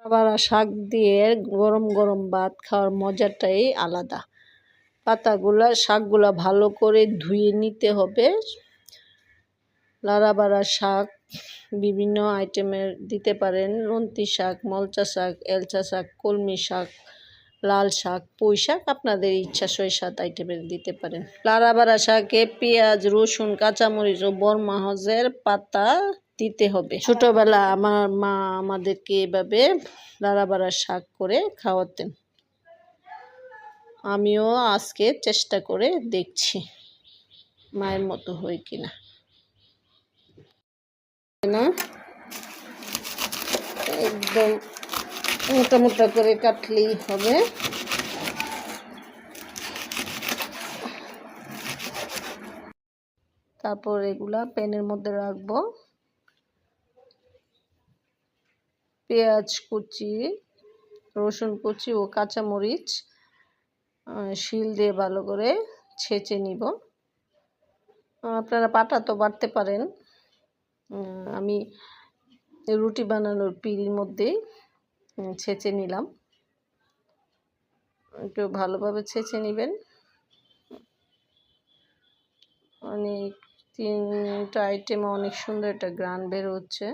আবার শাক দিয়ে গরম গরম ভাত খাওয়ার মজাটাই আলাদা। শাকগুলা ভালো করে ধুয়ে নিতে হবে। লাড়াবাড়া শাক বিভিন্ন আইটেমের দিতে পারেন। নোন্তি শাক, মলচা শাক, এলচা শাক, কলমি শাক, লাল শাক, পুঁই শাক, আপনাদের ইচ্ছা ৬-৭ আইটেমের দিতে পারেন। লাড়াবাড়া শাকে পেঁয়াজ, রসুন, কাঁচামরিচ ও বরমাহজের পাতা দিতে হবে। ছোটবেলা আমার মা আমাদেরকে এভাবে লাড়াবাড়া শাক করে খাওয়াতেন। আমিও আজকে চেষ্টা করে দেখছি মায়ের মতো হয় কিনা। একদম মোটা মোটা করে কাটলেই হবে। তারপর এগুলা প্যানের মধ্যে রাখবো। পেঁয়াজ কুচি, রসুন কুচি ও কাঁচামরিচ শিল দিয়ে ভালো করে ছেঁচে নিব। আপনারা পাটা তো বাটতে পারেন। আমি রুটি বানানোর পিল মধ্যেই ছেঁচে নিলাম। একটু ভালোভাবে ছেঁচে নেবেন। অনেক 3টা আইটেমে অনেক সুন্দর একটা গ্রান বের হচ্ছে।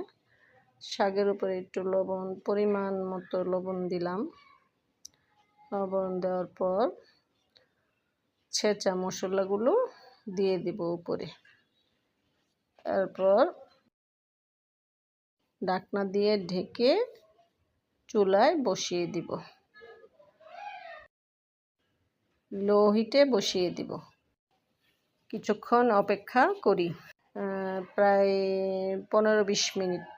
শাকের উপরে একটু লবণ, পরিমাণ মতো লবণ দিলাম। লবণ দেওয়ার পর ছেঁচা মশলাগুলো দিয়ে দিব উপরে। তারপর ঢাকনা দিয়ে ঢেকে চুলায় বসিয়ে দিব। লো হিটে বসিয়ে দিব। কিছুক্ষণ অপেক্ষা করি। প্রায় 15-20 মিনিট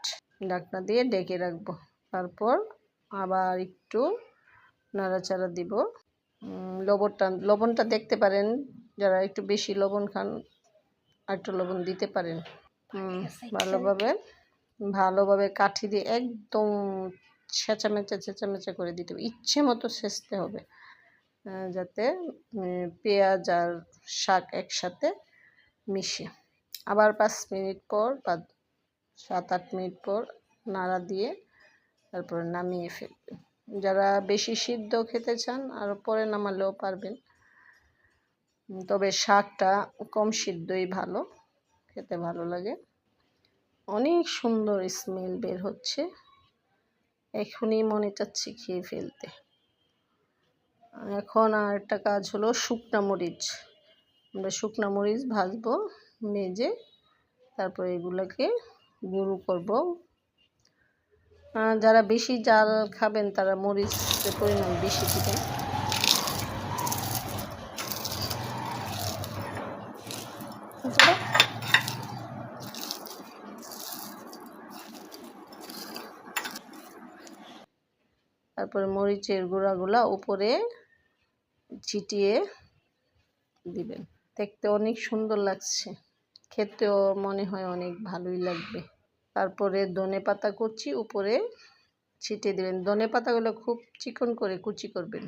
ঢাকনা দিয়ে ঢেকে রাখবো। তারপর আবার একটু নাড়াচাড়া দিব। লবণটা দেখতে পারেন, যারা একটু বেশি লবণ খান আর একটু লবণ দিতে পারেন। ভালোভাবে কাঠি দিয়ে একদম ছেঁচা করে দিতে হবে। ইচ্ছে মতো ছেঁচতে হবে, যাতে পেঁয়াজ আর শাক একসাথে মিশে। আবার 5 মিনিট পর বা 7-8 মিনিট পর নাড়া দিয়ে তারপরে নামিয়ে ফেলবেন। যারা বেশি সিদ্ধ খেতে চান আরও পরে নামালেও পারবেন, তবে শাকটা কম সিদ্ধই ভালো, খেতে ভালো লাগে। অনেক সুন্দর স্মেল বের হচ্ছে, এখনই মনে চাচ্ছে খেয়ে ফেলতে। এখন আর একটা কাজ হলো শুকনা মরিচ। আমরা শুকনা মরিচ ভাজবো, ভেজে তারপর এগুলোকে গুঁড়ো করব। যারা বেশি ঝাল খাবেন তারা মরিচের পরিমাণ বেশি দিবেন। তারপরে মরিচের গুঁড়াগুলা উপরে ছিটিয়ে দিবেন। দেখতে অনেক সুন্দর লাগছে, খেতেও মনে হয় অনেক ভালোই লাগবে। তারপরে ধনেপাতা কুচি উপরে ছিটিয়ে দেবেন। ধনেপাতাগুলো খুব চিকন করে কুচি করবেন।